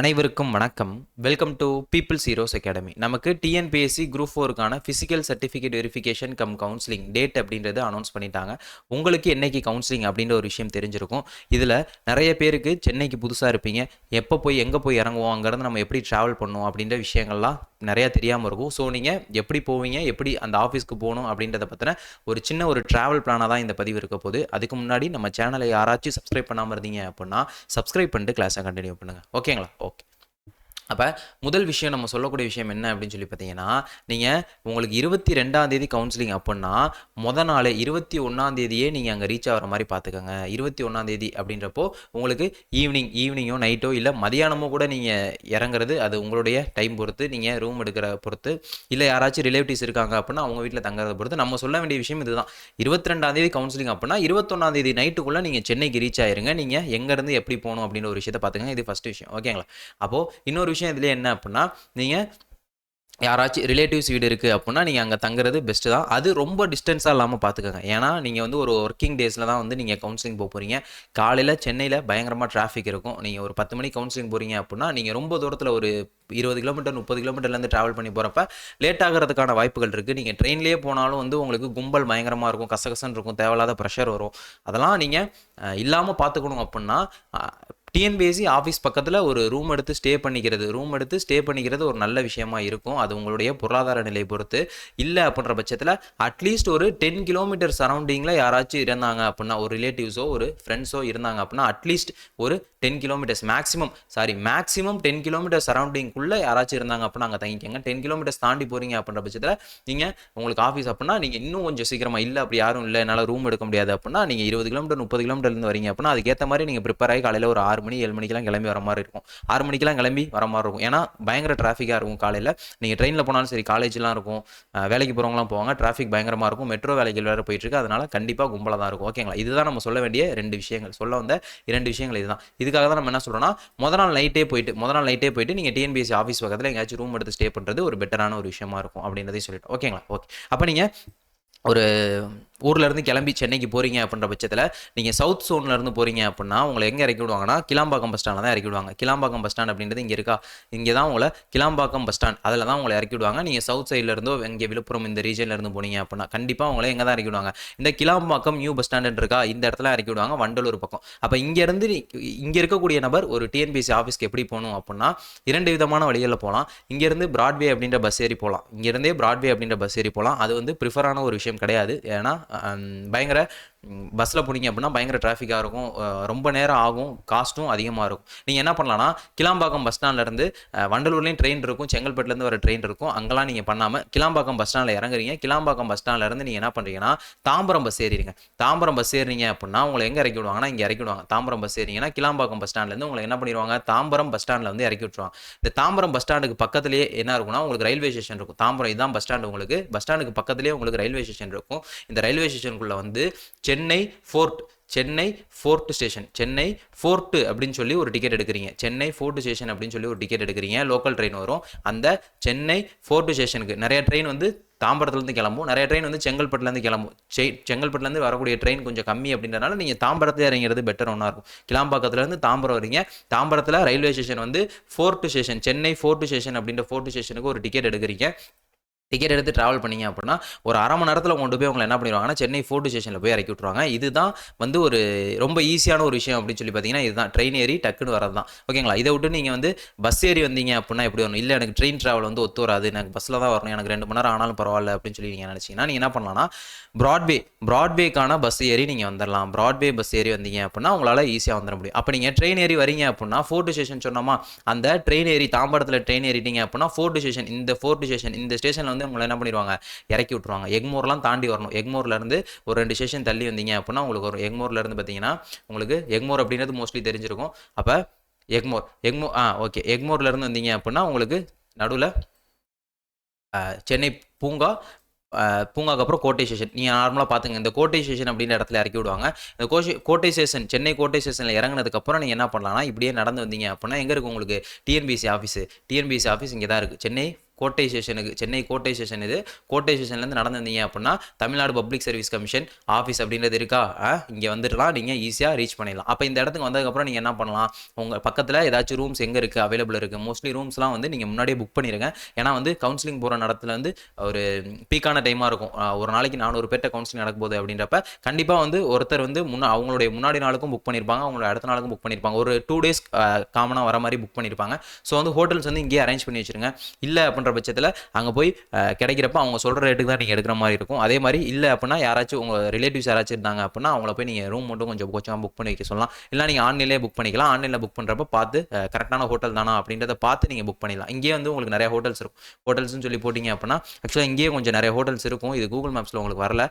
அனைவருக்கும் வணக்கம். Welcome to People's Heroes Academy. நமக்கு டிஎன்பிஎஸ்சி குரூப் 4க்கான physical certificate verification cum counselling date அப்படின்றது அனௌன்ஸ் பண்ணிட்டாங்க. உங்களுக்கு என்னைக்கு கவுன்சிலிங் அப்படின்ற ஒரு விஷயம் தெரிஞ்சிருக்கும். இதில் நிறைய பேருக்கு சென்னைக்கு புதுசாக இருப்பீங்க. எப்போ போய் எங்கே போய் இறங்குவோம், அங்கேருந்து நம்ம எப்படி ட்ராவல் பண்ணுவோம் அப்படின்ற விஷயங்கள்லாம் நிறையா தெரியாமல் இருக்கும். ஸோ நீங்கள் எப்படி போவீங்க, எப்படி அந்த ஆஃபீஸ்க்கு போகணும் அப்படின்றத பற்றின ஒரு சின்ன ஒரு ட்ராவல் பிளானாக தான் இந்த பதிவு இருக்க போகுது. அதுக்கு முன்னாடி நம்ம சேனலை யாராச்சும் சப்ஸ்கிரைப் பண்ணாமல் இருந்தீங்க அப்படின்னா சப்ஸ்கிரைப் பண்ணிட்டு கிளாஸை கண்டினியூ பண்ணுங்கள். ஓகேங்களா? ஓகே. அப்போ முதல் விஷயம் நம்ம சொல்லக்கூடிய விஷயம் என்ன அப்படின்னு சொல்லி பார்த்தீங்கன்னா, நீங்கள் உங்களுக்கு 22ஆம் தேதி கவுன்சிலிங் அப்படின்னா மொதல் நாள் 21ஆம் தேதியே நீங்கள் அங்கே ரீச் ஆகிற மாதிரி பார்த்துக்கோங்க. 21ஆம் தேதி அப்படின்றப்போ உங்களுக்கு ஈவினிங்கோ நைட்டோ இல்லை மதியானமோ கூட நீங்கள் இறங்குறது அது உங்களுடைய டைம் பொறுத்து, நீங்கள் ரூம் எடுக்கிற பொறுத்து, இல்லை யாராச்சும் ரிலேட்டிவ்ஸ் இருக்காங்க அப்படின்னா அவங்க வீட்டில் தங்குறத பொறுத்து. நம்ம சொல்ல வேண்டிய விஷயம் இதுதான். 22ஆம் தேதி கவுன்சிலிங் அப்படின்னா 21ஆம் தேதி நைட்டுக்குள்ளே நீங்கள் சென்னைக்கு ரீச் ஆயிருங்க. நீங்கள் எங்கேருந்து எப்படி போகணும் அப்படின்ற ஒரு விஷயத்தை பார்த்துக்கங்க. இது ஃபஸ்ட்டு விஷயம். ஓகேங்களா? அப்போது இன்னொரு விஷயம் இதுல என்ன அப்படின்னா, நீங்க யாராச்சும் ரிலேட்டிவ்ஸ் வீடு இருக்குது அப்படின்னா நீங்கள் அங்கே தங்குறது பெஸ்ட்டு தான். அது ரொம்ப டிஸ்டன்ஸாக இல்லாமல் பார்த்துக்கோங்க. ஏன்னா நீங்கள் வந்து ஒரு ஒர்க்கிங் டேஸில் தான் வந்து நீங்கள் கவுன்சிலிங் போகிறீங்க. காலையில் சென்னையில் பயங்கரமாக டிராஃபிக் இருக்கும். நீங்கள் ஒரு 10 மணிக்கு கவுன்சிலிங் போகிறீங்க அப்படின்னா நீங்கள் ரொம்ப தூரத்தில் ஒரு 20 கிலோமீட்டர் 30 கிலோமீட்டர்லேருந்து ட்ராவல் பண்ணி போகிறப்ப லேட் ஆகிறதுக்கான வாய்ப்புகள் இருக்குது. நீங்கள் ட்ரெயின்லேயே போனாலும் வந்து உங்களுக்கு கும்பல் பயங்கரமாக இருக்கும், கசகசன்னு இருக்கும், தேவையில்லாத ப்ரெஷர் வரும். அதெல்லாம் நீங்கள் இல்லாமல் பார்த்துக்கணும் அப்படின்னா டிஎன்பிஎஸ்சி ஆஃபீஸ் பக்கத்தில் ஒரு ரூம் எடுத்து ஸ்டே பண்ணிக்கிறது ஒரு நல்ல விஷயமா இருக்கும். அது உங்களுடைய பொருளாதார நிலை பொறுத்து. இல்லை அப்படின்ற பட்சத்தில் அட்லீஸ்ட் ஒரு 10 கிலோமீட்டர் சரௌண்டிங்கில் யாராச்சும் இருந்தாங்க அப்படின்னா, ஒரு ரிலேட்டிவ்ஸோ ஒரு ஃப்ரெண்ட்ஸோ இருந்தாங்க அப்படின்னா அட்லீஸ்ட் ஒரு 10 கிலோமீட்டர்ஸ் மேக்ஸிமம் 10 கிலோமீட்டர் சரௌண்டிங்குள்ளே யாராச்சும் இருந்தாங்க அப்படின்னா அங்கே தங்கிக்கங்க. 10 கிலோமீட்டர்ஸ் தாண்டி போகிறீங்க அப்படின்ற பட்சத்தில் நீங்கள் உங்களுக்கு ஆஃபீஸ் அப்படின்னா நீங்கள் இன்னும் கொஞ்சம் சீக்கிரமாக, இல்லை அப்படி யாரும் இல்லை என்னால் ரூம் எடுக்க முடியாது அப்படின்னா நீங்கள் 20 கிலோமீட்டர் 30 கிலோமீட்டர்லேருந்து வரீங்க அப்படின்னா அதுக்கேற்ற மாதிரி நீங்கள் ப்ரிப்பேர் ஆகி காலையில் ஒரு 6 மணி 7 மணிக்கெல்லாம் கிளம்பி வர மாதிரி இருக்கும். 6 மணிக்கெல்லாம் கிளம்பி வர மாதிரி இருக்கும். ஏன்னா பயங்கர டிராஃபிக்காக இருக்கும் காலையில். நீங்கள் ட்ரெயினில் போனாலும் சரி, காலேஜ்லாம் இருக்கும், வேலைக்கு போகிறவங்களாம் போவாங்க, டிராஃபிக் பயங்கரமாக இருக்கும். மெட்ரோ வேலைகள் வேறு போயிட்டுருக்கு. அதனால் கண்டிப்பாக கும்பலாக தான் இருக்கும். ஓகேங்களா? இதுதான் நம்ம சொல்ல வேண்டிய 2 விஷயங்கள். சொல்ல வந்த 2 விஷயங்கள் இதுதான். இதுக்காக தான் நம்ம என்ன சொல்கிறோம்னா, முதல் நாள் நைட்டே போயிட்டு நீங்கள் டிஎன்பிஎஸ்சி ஆஃபீஸ் பக்கத்தில் எங்கேயாச்சும் ரூம் எடுத்து ஸ்டே பண்ணுறது ஒரு பெட்டரான ஒரு விஷயமா இருக்கும் அப்படின்றதையும் சொல்லிட்டு. ஓகேங்களா? ஓகே. அப்போ நீங்கள் ஒரு ஊர்லேருந்து கிளம்பி சென்னைக்கு போகிறீங்க அப்படின்ற பட்சத்தில் நீங்கள் சவுத் சோன்லேருந்து போகிறீங்க அப்படின்னா உங்களை எங்கே இறக்கி விடுவாங்கன்னா கிளாம்பாக்கம் பஸ் ஸ்டாண்டில் தான் இறக்கி விடுவாங்க. கிளாம்பாக்கம் பஸ் ஸ்டாண்ட் அப்படின்றது இங்கே இருக்கா, இங்கே தான் உங்களை கிளாம்பாக்கம் பஸ் ஸ்டாண்ட் அதில் தான் உங்களை இறக்கி விடுவாங்க. நீங்கள் சவுத் சைட்லேருந்தோ இங்கே விழுப்புரம் இந்த ரீஜன்லேருந்து போனீங்க அப்படின்னா கண்டிப்பாக உங்களை எங்கே தான் இறக்கி விடுவாங்க, இந்த கிளாம்பாக்கம் நியூ பஸ் ஸ்டாண்ட் இருக்கா இந்த இடத்துல இறக்கி விடுவாங்க, வண்டலூர் பக்கம். அப்போ இங்கேருந்து இங்கே இருக்கக்கூடிய நபர் ஒரு டிஎன்பிஎஸ்சி ஆஃபீஸ்க்கு எப்படி போகணும் அப்படின்னா 2 விதமான வழிகளில் போகலாம். இங்கேருந்து பிராட்வே அப்படின்ற பஸ் ஏறி போகலாம். இங்கேருந்தே பிராட்வே அப்படின்ற பஸ் ஏறி போகலாம். அது வந்து ப்ரிஃபரான ஒரு விஷயம் கிடையாது. ஏன்னா பயங்கர பஸ்ஸில் போனீங்க அப்படின்னா பயங்கர டிராஃபிக்காக இருக்கும், ரொம்ப நேரம் ஆகும், காஸ்ட்டும் அதிகமாக இருக்கும். நீங்கள் என்ன பண்ணலாம்னா கிளாம்பாக்கம் பஸ் ஸ்டாண்ட்லேருந்து வண்டலூர்லேயும் ட்ரெயின் இருக்கும், செங்கல்பட்டுலேருந்து வர ட்ரெயின் இருக்கும். அங்கெல்லாம் நீங்கள் பண்ணாமல் கிளாம்பாக்கம் பஸ் ஸ்டாண்டில் இறங்குறீங்க. கிளாம்பாக்கம் பஸ் ஸ்டாண்ட்லேருந்து நீங்கள் என்ன பண்ணுறீங்கன்னா தாம்பரம் பஸ் ஏறிடுங்க. தாம்பரம் பஸ் ஏறிங்க அப்படின்னா உங்களை எங்கே இறக்கி விடுவாங்கன்னா இங்கே இறக்கி விடுவாங்க. தாம்பரம் பஸ் ஏறிங்கன்னா கிளாம்பாக்கம் பஸ் ஸ்டாண்ட்லேருந்து உங்களை என்ன பண்ணிடுவாங்க, தாம்பரம் பஸ் ஸ்டாண்டில் வந்து இறக்கி விட்டுருவாங்க. இந்த தாம்பரம் பஸ் ஸ்டாண்டுக்கு பக்கத்துலேயே என்ன இருக்குன்னா உங்களுக்கு ரயில்வே ஸ்டேஷன் இருக்கும். தாம்பரம் இதுதான் பஸ் ஸ்டாண்டு. உங்களுக்கு பஸ் ஸ்டாண்டுக்கு பக்கத்துலேயே உங்களுக்கு ரயில்வே ஸ்டேஷன் இருக்கும். இந்த ரயில்வே ஸ்டேஷனுக்குள்ளே வந்து Chennai Fort station, Chennai Fort அப்படின்னு சொல்லி ஒரு டிக்கெட் எடுக்கிறீங்க. சென்னை ஃபோர்ட் ஸ்டேஷன் அப்படின்னு சொல்லி ஒரு டிக்கெட் எடுக்கிறீங்க. லோக்கல் ட்ரெயின் வரும். அந்த சென்னை ஃபோர்ட் ஸ்டேஷனுக்கு நிறைய ட்ரெயின் வந்து தாம்பரத்துலேருந்து கிளம்பும், நிறைய ட்ரெயின் வந்து செங்கல்பட்டுலேருந்து கிளம்பும். செங்கல்பட்டுலேருந்து வரக்கூடிய ட்ரெயின் கொஞ்சம் கம்மி அப்படின்றனால நீங்கள் தாம்பரத்தில் இறங்கிறது பெட்டர் ஒன்றா இருக்கும். கிளாம்பாக்கத்துலேருந்து தாம்பரம் வரீங்க. தாம்பரத்தில் ரயில்வே ஸ்டேஷன் வந்து Fort station, Chennai Fort station அப்படின்ற ஃபோர்ட் ஸ்டேஷனுக்கு ஒரு டிக்கெட் எடுக்கிறீங்க. டிக்கெட் எடுத்து ட்ராவல் பண்ணிங்க அப்படின்னா ஒரு 1/2 மணி நேரத்தில் கொண்டு போய் உங்களை என்ன பண்ணிடுவாங்கன்னா சென்னை ஃபோர்ட் ஸ்டேஷனில் போய் இறக்கி விட்ருவாங்க. இதுதான் வந்து ஒரு ரொம்ப ஈஸியான ஒரு விஷயம் அப்படின்னு சொல்லி பார்த்தீங்கன்னா இதுதான். ட்ரெயின் ஏறி டக்குன்னு வரது தான். ஓகேங்களா? இதை விட்டு நீங்கள் வந்து பஸ் ஏறி வந்தீங்க அப்படின்னா எப்படி வரணும், இல்லை எனக்கு ட்ரெயின் ட்ராவல் வந்து ஒத்து வராது, எனக்கு பஸ்ஸில் தான் வரணும், எனக்கு 2 மணி நேரம் ஆனாலும் பரவாயில்ல அப்படின்னு சொல்லி நீங்கள் நினச்சிங்கன்னா நீங்கள் என்ன பண்ணலாம்னா பிராட்வேக்கான பஸ் ஏறி நீங்கள் வந்துடலாம். பிராட்வே பஸ் ஏறி வந்தீங்க அப்படின்னா உங்களால் ஈஸியாக வந்துட முடியும். அப்போ நீங்கள் ட்ரெயின் ஏறி வரீங்க அப்படின்னா ஃபோர்ட் ஸ்டேஷன் சொன்னோமா, அந்த ட்ரெயின் ஏறி தாம்பரத்தில் ட்ரெயின் ஏறிட்டீங்க அப்படின்னா ஃபோர்ட் ஸ்டேஷன் இந்த ஸ்டேஷனில் வந்து உங்களை என்ன பண்ணிடுவாங்க, இறக்கி விட்ருவாங்க. எக்மோர்லாம் தாண்டி வரணும். எக்மோர்லேருந்து ஒரு 2 ஸ்டேஷன் தள்ளி வந்தீங்க அப்படின்னா உங்களுக்கு ஒரு எக்மோர்லேருந்து பார்த்தீங்கன்னா உங்களுக்கு எக்மோர் அப்படின்றது மோஸ்ட்லி தெரிஞ்சிருக்கும். அப்போ ஓகே, எக்மோர்லேருந்து வந்தீங்க அப்படின்னா உங்களுக்கு நடுவில் சென்னை பூங்காக்கு அப்புறம் கோட்டை ஸ்டேஷன். நீங்கள் நார்மலாக பார்த்துங்க, இந்த கோட்டை ஸ்டேஷன் அப்படின்ற இடத்துல இறக்கி விடுவாங்க. இந்த கோட்டை ஸ்டேஷன், சென்னை கோட்டை ஸ்டேஷனில் இறங்கினதுக்கப்புறம் நீங்கள் என்ன பண்ணலாம்னா இப்படியே நடந்து வந்தீங்க அப்படின்னா எங்கே இருக்குது உங்களுக்கு டிஎன்பிஎஸ்சி ஆஃபீஸ் இங்கே தான் இருக்குது. சென்னை கோட்டை ஸ்டேஷனுக்கு, சென்னை கோட்டை ஸ்டேஷன் இது, கோட்டை ஸ்டேஷன்லேருந்து நடந்து வந்தீங்க அப்படின்னா Tamil Nadu public service commission office அப்படின்றது இருக்கா, இங்கே வந்துட்டுலாம் நீங்கள் ஈஸியாக ரீச் பண்ணிடலாம். அப்போ இந்த இடத்துக்கு வந்ததுக்கப்புறம் நீங்கள் என்ன பண்ணலாம், உங்கள் பக்கத்தில் ஏதாச்சும் ரூம்ஸ் எங்கே இருக்குது அவைலபிள் இருக்குது. மோஸ்ட்லி ரூம்ஸ்லாம் வந்து நீங்கள் முன்னாடியே புக் பண்ணிடுங்க. ஏன்னா வந்து கவுன்சிலிங் போகிற இடத்துல வந்து ஒரு பீக்கான டைமாக இருக்கும். ஒரு நாளைக்கு 400 பேர்ட்ட கவுன்சிலிங் நடக்கும்போது அப்படின்றப்ப கண்டிப்பாக வந்து ஒருத்தர் வந்து அவங்களுடைய முன்னாடி நாளுக்கும் புக் பண்ணியிருப்பாங்க, அவங்களோட அடுத்த நாளுக்கும் புக் பண்ணியிருப்பாங்க. ஒரு 2 days காமனாக வர மாதிரி புக் பண்ணியிருப்பாங்க. ஸோ வந்து ஹோட்டல்ஸ் வந்து இங்கேயே அரேஞ்ச் பண்ணி வச்சுருங்க. இல்லை அப்படின்ற பட்சத்தில் அங்கே போய் கிடைக்கிறப்ப அவங்க சொல்கிற ரேட்டுக்கு தான் நீங்கள் எடுக்கிற மாதிரி இருக்கும். அதே மாதிரி இல்லை அப்படின்னா யாராச்சும் உங்கள் ரிலேட்டிவ்ஸ் யாராச்சும் இருந்தாங்க அப்படின்னா அவங்கள போய் நீங்கள் ரூம் மட்டும் கொஞ்சம் புக் பண்ணி வைக்க சொல்லலாம். இல்லை நீங்கள் ஆன்லைன்லேயே புக் பண்ணிக்கலாம். ஆன்லைனில் புக் பண்ணுறப்ப பார்த்து கரெக்டான ஹோட்டல் தானா அப்படின்றத பார்த்து நீங்கள் புக் பண்ணிடலாம். இங்கேயே வந்து உங்களுக்கு நிறைய ஹோட்டல்ஸ் இருக்கும். ஹோட்டல்ஸ்னு சொல்லி போட்டிங்க அப்படின்னா ஆக்சுவலாக இங்கேயே கொஞ்சம் நிறைய ஹோட்டல்ஸ் இருக்கும். இது கூகுள் மேப்ஸில் உங்களுக்கு வரல.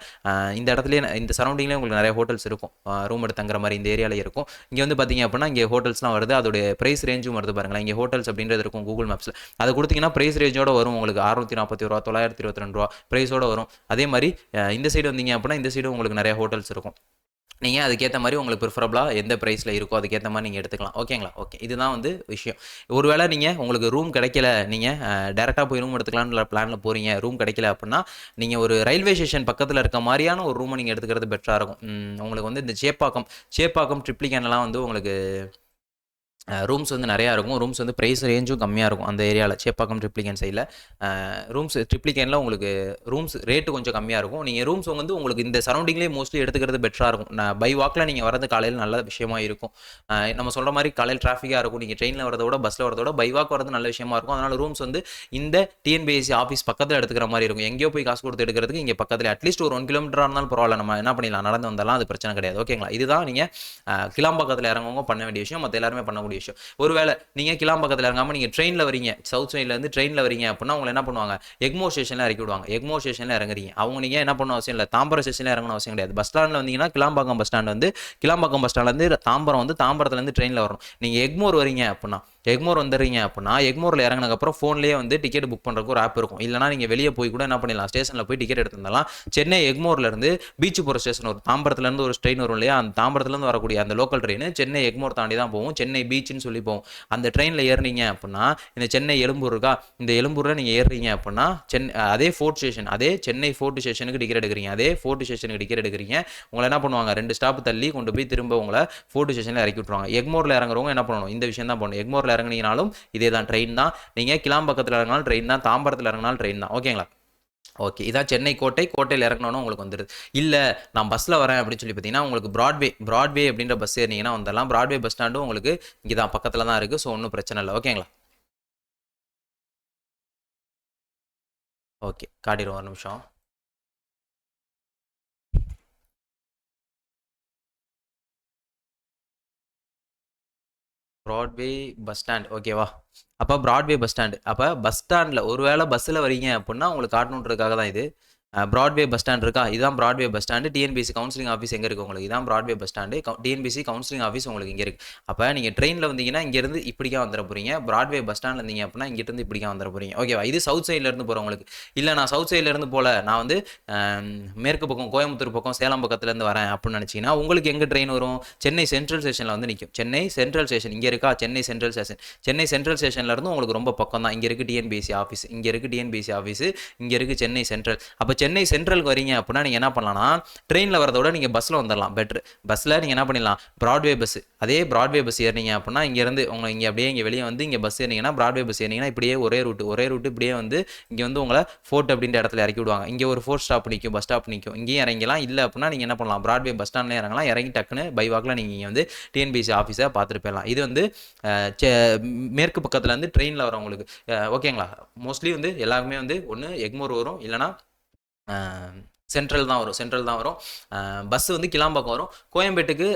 இந்த இடத்துலேயே இந்த சரௌண்டிங்லேயே உங்களுக்கு நிறைய ஹோட்டல்ஸ் இருக்கும். ரூம் எடுத்து தங்குற மாதிரி இந்த ஏரியாவில் இருக்கும். இங்கே வந்து பார்த்தீங்க அப்படின்னா இங்கே ஹோட்டல்ஸ்லாம் வருது. அதோட ப்ரைஸ் ரேஞ்சும் வருது பாருங்களேன். இங்கே ஹோட்டல்ஸ் அப்படின்றது இருக்கும் கூகுள் மேப்ஸில். அதை கொடுத்தீங்கன்னா ப்ரைஸ் ரேஞ்சோட வரும் உங்களுக்கு. 640 ரூபா, 922 ரூபா ப்ரைஸோட வரும். அதே மாதிரி இந்த சைடு வந்தீங்க அப்படின்னா இந்த சைடு உங்களுக்கு நிறைய ஹோட்டல்ஸ் இருக்கும். நீங்கள் அதுக்கேற்ற மாதிரி உங்களுக்கு ப்ரிஃபரபுளாக எந்த ப்ரைஸில் இருக்கோ அதுக்கேற்ற மாதிரி நீங்கள் எடுத்துக்கலாம். ஓகேங்களா? ஓகே, இதுதான் வந்து விஷயம். ஒருவேளை நீங்கள் உங்களுக்கு ரூம் கிடைக்கல, நீங்கள் டேரெக்டாக போய் ரூம் எடுத்துக்கலான்னு பிளானில் போகிறீங்க, ரூம் கிடைக்கல அப்படின்னா நீங்கள் ஒரு ரயில்வே ஸ்டேஷன் பக்கத்தில் இருக்க மாதிரியான ஒரு ரூமை நீங்கள் எடுத்துக்கிறது பெட்டராக இருக்கும். உங்களுக்கு வந்து இந்த சேப்பாக்கம் ட்ரிப்ளிகேன்லாம் வந்து உங்களுக்கு ரூம்ஸ் வந்து நிறையா இருக்கும். ரூம்ஸ் வந்து ப்ரைஸ் ரேஞ்சும் கம்மியாக இருக்கும் அந்த ஏரியாவில், சேப்பாக்கம் ட்ரிப்ளிகேன் சைடில். ரூம்ஸ் ட்ரிப்ளிகேனில் உங்களுக்கு ரூம்ஸ் ரேட்டு கொஞ்சம் கம்மியாக இருக்கும். நீங்கள் ரூம்ஸ் வந்து உங்களுக்கு இந்த சரௌண்டிங்லேயே மோஸ்ட்லி எடுத்துக்கிறது பெட்டராக இருக்கும். பை வாக்கில் நீங்கள் வரது காலையில் நல்ல விஷயமா இருக்கும். நம்ம சொல்கிற மாதிரி காலையில் டிராஃபிக்காக இருக்கும். நீங்கள் ட்ரெயினில் வரதை விட பஸ்ஸில் வரதோட பை வாக் வரது நல்ல விஷயமா இருக்கும். அதனால் ரூம்ஸ் வந்து இந்த டிஎன்பிஎஸ்சி ஆஃபீஸ் பக்கத்தில் எடுத்துக்கிற மாதிரி இருக்கும். எங்கேயோ போய் காசு கொடுத்து எடுக்கிறதுக்கு இங்கே பக்கத்தில் அட்லீஸ்ட் ஒரு 1 கிலோமீட்டராக இருந்தாலும் பரவாயில்ல, நம்ம என்ன பண்ணிடலாம், நடந்து வந்தாலும் அது பிரச்சனை கிடையாது. ஓகேங்களா? இதுதான் நீங்கள் கிளாம்பாக்கத்தில் இறங்குவங்க பண்ண வேண்டிய விஷயம். மற்ற எல்லாருமே பண்ணக்கூடிய விஷயம். ஒருவேளை நீங்கள் கிளாம்பாக்கத்தில் இறங்காமல் நீங்கள் ட்ரெயினில் வரீங்க, சவுத் சைட்லேருந்து ட்ரெயினில் வரீங்க அப்படின்னா உங்களை என்ன பண்ணுவாங்க, எக்மோர் ஸ்டேஷனில் இறக்கி விடுவாங்க. எக்மோர் ஸ்டேஷனில் இறங்குறீங்க. அவங்க நீங்கள் என்ன பண்ண அவசியம் இல்லை, தாம்பரம் ஸ்டேஷனில் இறங்கணும் அவசியம் கிடையாது. பஸ் ஸ்டாண்டில் வந்தீங்கன்னா கிளாம்பாக்கம் பஸ் ஸ்டாண்ட்லேருந்து தாம்பரத்துலேருந்து ட்ரெயினில் வரணும். நீங்கள் எக்மோர் வரீங்க அப்படின்னா எக்மோர் வந்துடுறீங்க அப்படின்னா எக்மோரில் இறங்கினதுக்கப்புறம் ஃபோன்லேயே வந்து டிக்கெட் புக் பண்ணுறதுக்கு ஒரு ஆப் இருக்கும். இல்லைனா நீங்கள் வெளியே போய் கூட என்ன பண்ணிடலாம், ஸ்டேஷனில் போய் டிக்கெட் எடுத்துருந்தாலாம். சென்னை எக்மோர்லேருந்து பீச்சு போகிற ஸ்டேஷன் ஒரு தாம்பரத்துலேருந்து ஒரு ட்ரெயின் வரும் இல்லையா, அந்த தாம்பரத்துலேருந்து வரக்கூடிய அந்த லோக்கல் ட்ரெயின் சென்னை எக்மோர் தாண்டி தான் போகும். சென்னை பீச்சுன்னு சொல்லி போகும். அந்த ட்ரெயினில் ஏறினீங்க அப்படின்னா இந்த சென்னை எழும்பூர் இருக்கா, இந்த எழும்பூரில் நீங்கள் ஏறுறீங்க அப்படின்னா அதே ஃபோர்ட் ஸ்டேஷன், அதே சென்னை ஃபோர்ட் ஸ்டேஷனுக்கு டிக்கெட் எடுக்கிறீங்க. அதே ஃபோர்ட் ஸ்டேஷனுக்கு டிக்கெட் எடுக்கிறீங்க. உங்களை என்ன பண்ணுவாங்க, 2 ஸ்டாப் தள்ளி கொண்டு போய் திரும்ப உங்களை ஃபோர்ட் ஸ்டேஷனில் இறக்கி விட்ருவாங்க. எக்மோரில் இறங்குறவங்க என்ன பண்ணணும், இந்த விஷயம் தான் பண்ணணும். எக்மோரில் இறங்குனீங்கனாலும் இதே தான், ட்ரெயின் தான். நீங்கள் கிளாம்பாக்கத்தில் இறங்கினாலும் ட்ரெயின் தான், தாம்பரத்தில் இறங்கினாலும் ட்ரெயின் தான். ஓகேங்களா? ஓகே, இதான் சென்னை கோட்டையில் இறங்கணும்னு உங்களுக்கு வந்துடுது. இல்லை நான் பஸ்ஸில் வரேன் அப்படின்னு சொல்லி பார்த்தீங்கன்னா உங்களுக்கு ப்ராட்வே அப்படின்ற பஸ் ஏறினீங்கன்னா வந்துடலாம். ப்ராட்வே பஸ் ஸ்டாண்டும் உங்களுக்கு இங்கே தான் பக்கத்தில் தான் இருக்குது. ஸோ ஒன்றும் பிரச்சனை இல்லை. ஓகேங்களா? ஓகே, காட்டிடுவோம் ஒரு நிமிஷம். Broadway bus stand. ஓகேவா? அப்போ ப்ராட்வே பஸ் ஸ்டாண்டு. அப்போ பஸ் ஸ்டாண்டில் ஒருவேளை பஸ்ஸில் வரீங்க அப்படின்னா உங்களுக்கு காட்டணுன்றதுக்காக தான் இது. ப்ராட்வே பஸ் ஸ்டாண்ட் இருக்கா, இதுதான் Broadway bus stand. TNPSC counselling office எங்கே இருக்குது உங்களுக்கு, இதான் Broadway bus stand. TNPSC counselling office உங்களுக்கு இங்கே இருக்குது. அப்போ நீங்கள் ட்ரெயினில் வந்தீங்கன்னா இங்கேருந்து இப்படிக்கா வந்துட போகிறீங்க. ப்ராட்வே பஸ் ஸ்டாண்டில் இருந்தீங்க அப்படின்னா இங்கேருந்து இப்படிக்கா வந்துட போகிறீங்க. ஓகேவா? இது சவுத் சைட்லேருந்து போகிறவங்களுக்கு. இல்லை நான் சவுத் சைட்லேருந்து போகல, நான் வந்து மேற்கு பக்கம் கோயம்புத்தூர் பக்கம் சேலம் பக்கத்துலேருந்து வரேன் அப்படின்னு நினச்சிங்கன்னா உங்களுக்கு எங்கே ட்ரெயின் வரும், சென்னை சென்ட்ரல் ஸ்டேஷனில் வந்து நிற்கும். சென்னை சென்ட்ரல் ஸ்டேஷன் இங்கே இருக்கா, Chennai central station. Chennai central ஸ்டேஷன்லேருந்து உங்களுக்கு ரொம்ப பக்கம் தான். இங்கே இருக்குது டிஎன்பிஎஸ்சி ஆஃபீஸ், இங்கே இருக்குது டிஎன்பிஎஸ்சி ஆஃபீஸ், இங்கே இருக்குது சென்னை சென்ட்ரல். அப்போ சென்னை சென்ட்ரலுக்கு வரீங்க அப்படின்னா நீங்கள் என்ன பண்ணலாம்னா ட்ரெயினில் வரதோட நீங்கள் பஸ்ஸில் வந்துடலாம். பெட்ரு பஸ்ஸில் நீங்கள் என்ன பண்ணிடலாம், ப்ராட்வே பஸ், அதே ப்ராட்வே பஸ் ஏறினீங்க அப்படின்னா இங்கேருந்து உங்களை இங்கே அப்படியே இங்கே வெளியே வந்து இங்கே பஸ் ஏறினீங்கன்னா ப்ராட்வே பஸ் ஏறினீங்கன்னா இப்படியே ஒரே ரூட்டு இப்படியே வந்து இங்கே வந்து உங்களை ஃபோர்ட் அப்படின்ற இடத்துல இறக்கி விடுவாங்க. இங்கே ஒரு 4 ஸ்டாப் நிற்கும், பஸ் ஸ்டாப் நிற்கும். இங்கேயும் இறங்கலாம். இல்லை அப்படின்னா நீங்கள் என்ன பண்ணலாம், ப்ராட்வே பஸ் ஸ்டாண்ட்லேயே இறங்கலாம். இறங்கி டக்குன்னு பை வாக்கில் நீங்கள் இங்கே வந்து டிஎன்பிஎஸ்சி ஆஃபீஸை பார்த்துட்டு போயிடலாம். இது வந்து மேற்கு பக்கத்துலேருந்து ட்ரெயினில் வரவங்களுக்கு. ஓகேங்களா? மோஸ்ட்லி வந்து எல்லாருமே வந்து ஒன்று எக்மோர் வரும், இல்லைனா சென்ட்ரல் தான் வரும். பஸ் வந்து கிளாம்பாக்கம் வரும். கோயம்பேட்டுக்கு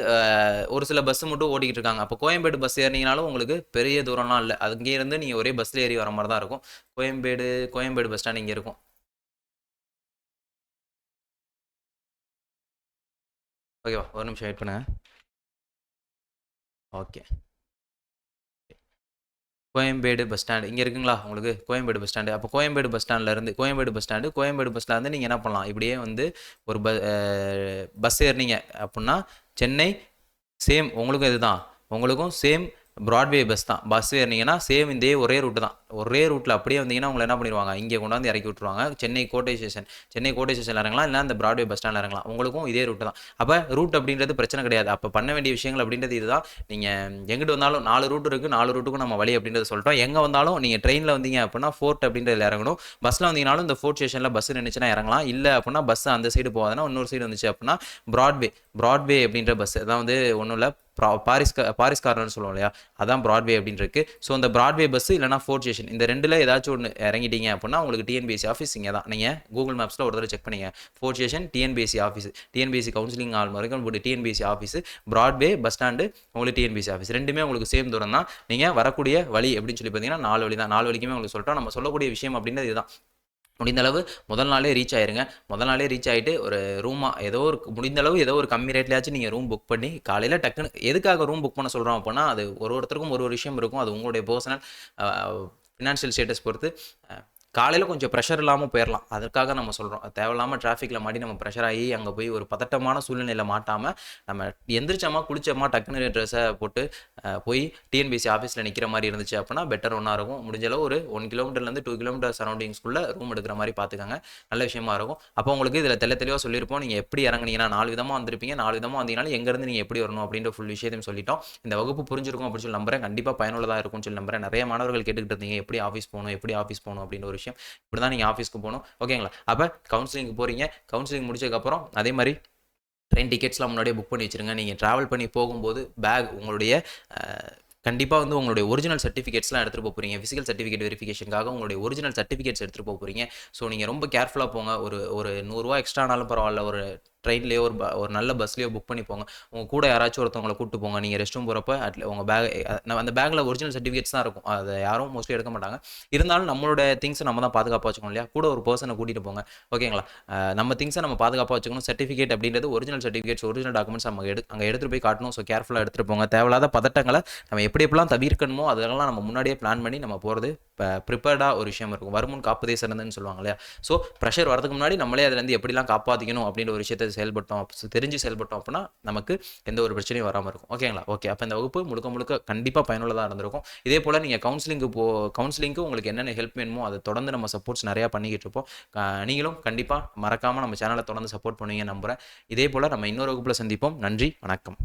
ஒரு சில பஸ் மட்டும் ஓடிக்கிட்டு இருக்காங்க. அப்போ கோயம்பேடு பஸ் ஏறினீங்கனாலும் உங்களுக்கு பெரிய தூரம்லாம் இல்லை. அங்கேருந்து நீங்கள் ஒரே பஸ்ஸில் ஏறி வர மாதிரி தான் இருக்கும். கோயம்பேடு பஸ் ஸ்டாண்ட் இங்கே இருக்கும். ஓகேவா? ஒரு நிமிஷம் வெயிட் பண்ணுங்க. ஓகே, கோயம்பேடு பஸ் ஸ்டாண்டு இங்கே இருக்குங்களா உங்களுக்கு, கோயம்பேடு பஸ் ஸ்டாண்டு. அப்போ கோயம்பேடு பஸ் ஸ்டாண்ட்லேருந்து நீங்கள் என்ன பண்ணலாம், இப்படியே வந்து ஒரு பஸ் ஏறினீங்க அப்படின்னா சென்னை சேம் உங்களுக்கும் இதுதான், உங்களுக்கும் சேம் பிராட்வே பஸ் தான். பஸ் ஏறினீங்கன்னா சேம் இதே ஒரே ரூட்டு தான். ஒரே ரூட்டில் அப்படியே வந்தீங்கன்னா உங்களை என்ன பண்ணிடுவாங்க, இங்கே கொண்டாந்து இறக்கி விட்ருவாங்க. சென்னை கோட்டை ஸ்டேஷனில் இறங்கலாம், இல்லை அந்த பிராட்வே பஸ் ஸ்டாண்டில் இறங்கலாம். உங்களுக்கும் இதே ரூட்டு தான். அப்போ ரூட் அப்படின்றது பிரச்சனை கிடையாது. அப்போ பண்ண வேண்டிய விஷயங்கள் அப்படின்றது இதுதான். நீங்கள் எங்கிட்டு வந்தாலும் 4 ரூட் இருக்குது, 4 ரூட்டுக்கும் நம்ம வழி அப்படின்றத சொல்லிட்டோம். எங்கே வந்தாலும் நீங்கள் ட்ரெயினில் வந்தீங்க அப்படின்னா ஃபோர்ட் அப்படின்றதுல இறங்கணும். பஸ்ஸில் வந்தீங்கனாலும் இந்த ஃபோர்ட் ஸ்டேஷனில் பஸ் நின்றுச்சுன்னா இறங்கலாம். இல்லை அப்படின்னா பஸ் அந்த சைடு போகாதுன்னா இன்னொரு சைடு வந்துச்சு அப்படின்னா பிராட்வே அப்படின்ற பஸ் அதான் வந்து ஒன்றும் இல்லை, பாரிஸ் கார்னர்னு சொல்லுவோம் இல்லையா, அதான் பிராட்வே அப்படின்னு இருக்கு. ஸோ அந்த பிராட்வே பஸ் இல்லைனா ஃபோர்ட் ஸ்டேஷன் இந்த ரெண்டில் ஏதாச்சும் ஒன்று இறங்கிட்டீங்க அப்படின்னா உங்களுக்கு டிஎன்பிஎஸ்சி ஆஃபீஸ் இங்கே தான். நீங்கள் கூகுள் மேப்ஸில் ஒரு தடவை செக் பண்ணிங்க, Fort station TNPSC office, TNPSC counselling ஆல் வரைக்கும் போட்டு TNPSC office, Broadway bus stand உங்களுக்கு டிஎன்பிஎஸ்சி ஆஃபீஸ், ரெண்டுமே உங்களுக்கு சேம் தூரம் தான். நீங்கள் வரக்கூடிய வழி எப்படின்னு சொல்லி பார்த்தீங்கன்னா 4 வழி தான். 4 வழிக்குமே உங்களுக்கு சொல்லிட்டோம். நம்ம சொல்லக்கூடிய விஷயம் அப்படின்றது இதுதான். முடிந்தளவு முதல் நாளே ரீச் ஆயிருங்க. முதல் நாளே ரீச் ஆகிட்டு ஒரு ரூமாக முடிந்தளவு ஏதோ ஒரு கம்மி ரேட்லையாச்சும் நீங்கள் ரூம் புக் பண்ணி காலையில் டக்குன்னு எதுக்காக ரூம் புக் பண்ண சொல்கிறோம் அப்படின்னா, அது ஒருத்தருக்கும் ஒரு விஷயம் இருக்கும். அது உங்களுடைய பர்சனல் ஃபினான்ஷியல் ஸ்டேட்டஸ் பொறுத்து காலையில் கொஞ்சம் ப்ரெஷர் இல்லாமல் போயிடலாம். அதற்காக நம்ம சொல்கிறோம். தேவையில்லாமல் டிராஃபிக்கில் மாட்டி நம்ம ப்ரெஷர் ஆகி அங்கே போய் ஒரு பதட்டமான சூழ்நிலையில் மாட்டாமல் நம்ம எந்திரிச்சோமா குளிச்சோமா டக்குன்னு ட்ரெஸ்ஸை போட்டு போய் டிஎன்பிஎஸ்சி ஆஃபீஸில் நிற்கிற மாதிரி இருந்துச்சு அப்படின்னா பெட்டர் ஒன்றா இருக்கும். முடிஞ்சளவு ஒரு 1 கிலோமீட்டர்லேருந்து 2 கிலோமீட்டர் சரௌண்டிங்ஸ்குள்ளே ரூம் எடுக்கிற மாதிரி பார்த்துக்கோங்க. நல்ல விஷயமா இருக்கும். அப்போ உங்களுக்கு இதில் தெளிவாக சொல்லியிருப்போம். நீங்கள் எப்படி இறங்குனீங்கன்னா 4 விதமாக வந்திருப்பீங்க. 4 விதமாக வந்தீங்கனாலும் எங்கேருந்து நீங்கள் எப்படி வரணும் அப்படின்ற ஃபுல் விஷயத்தையும் சொல்லிட்டோம். இந்த வகுப்பு புரிஞ்சிருக்கும் அப்படின்னு சொல்லி நம்புறேன். கண்டிப்பாக பயனுள்ளதாக இருக்கும்னு சொல்லி நம்புறேன். நிறைய மாணவர்கள் கேட்டுக்கிட்டு இருந்தீங்க எப்படி ஆஃபீஸ் போகணும் அப்படின்ற ஒரு விஷயம். இப்படி தான் நீங்கள் ஆஃபீஸ்க்கு போகணும். ஓகேங்களா? அப்போ கவுன்சிலிங் போகிறீங்க. கவுன்சிலிங் முடிச்சதுக்கப்புறம் அதே மாதிரி ட்ரெயின் டிக்கெட்ஸ்லாம் முன்னாடியே புக் பண்ணி வச்சுருங்க. நீங்கள் ட்ராவல் பண்ணி போகும்போது உங்களுடைய கண்டிப்பாக வந்து உங்களுடைய ஒரிஜினல் சர்டிஃபிகேட்ஸ்லாம் எடுத்துகிட்டு போகிறீங்க. ஃபிசிக்கல் சர்டிஃபிகேட் வெரிஃபிகேஷனுக்காக உங்களுடைய ஒரிஜினல் சர்டிஃபிகேட்ஸ் எடுத்துகிட்டு போகிறீங்க. ஸோ நீங்கள் ரொம்ப கேர்ஃபுல்லாக போங்க. ஒரு ₹100 எக்ஸ்ட்ரா ஆனாலும் பரவாயில்ல. ஒரு ட்ரெயின்லேயோ ஒரு நல்ல பஸ்லேயோ புக் பண்ணி போங்க. உங்கள் கூட யாராச்சும் ஒருத்தவங்களை கூப்பிட்டு போங்க. நீங்கள் ரெஸ்ட் ரூம் போகிறப்ப உங்கள் அந்த பேக்கில் ஒரிஜினல் சர்டிஃபிகேட்ஸ் தான் இருக்கும். அதை யாரும் மோஸ்ட்லி எடுக்க மாட்டாங்க. இருந்தாலும் நம்மளோட திங்ஸை நம்ம தான் பாதுகாப்பாக வச்சுக்கணும் இல்லையா? கூட ஒரு பர்சனை கூட்டிகிட்டு போங்க. ஓகேங்களா? நம்ம திங்ஸை நம்ம பாதுகாப்பாக வச்சுக்கணும். சர்டிஃபிகேட் அப்படின்றது ஒரிஜினல் சர்டிஃபிகேட்ஸ், ஒரிஜினல் டாக்குமெண்ட்ஸ் நம்ம அங்கே எடுத்துகிட்டு போய் காட்டணும். ஸோ கேர்ஃபுல்லாக எடுத்துகிட்டு போங்க. தேவையில்லாத பதட்டங்களை நம்ம எப்படியெல்லாம் தவிர்க்கணுமோ அதெல்லாம் நம்ம முன்னாடியே பிளான் பண்ணி நம்ம போகிறது ப்ரிப்பேர்டாக ஒரு விஷயம் இருக்கும். வருமுன் காப்பதே சிறந்ததுன்னு சொல்லுவாங்க இல்லையா? ஸோ ப்ரெஷர் வரதுக்கு முன்னாடி நம்மளே அதுலேருந்து எப்படிலாம் காப்பாற்றிக்கணும் அப்படின்ற ஒரு விஷயத்தை தெரிஞ்சு செயல்பட்டோம் அப்படின்னா நமக்கு எந்த ஒரு பிரச்சனையும் வராமல் இருக்கும். ஓகேங்களா? ஓகே. அப்போ இந்த வகுப்பு முழுக்க கண்டிப்பாக பயனுள்ளதாக இருந்திருக்கும். இதே போல் நீங்கள் கவுன்சிலிங்க்கு உங்களுக்கு என்னென்ன ஹெல்ப் வேணுமோ அதை தொடர்ந்து நம்ம சப்போர்ட்ஸ் நிறையா பண்ணிக்கிட்டு இருப்போம். நீங்களும் கண்டிப்பாக மறக்காமல் நம்ம சேனலை தொடர்ந்து சப்போர்ட் பண்ணுவீங்க நம்புகிறேன். இதே போல் நம்ம இன்னொரு வகுப்பில் சந்திப்போம். நன்றி, வணக்கம்.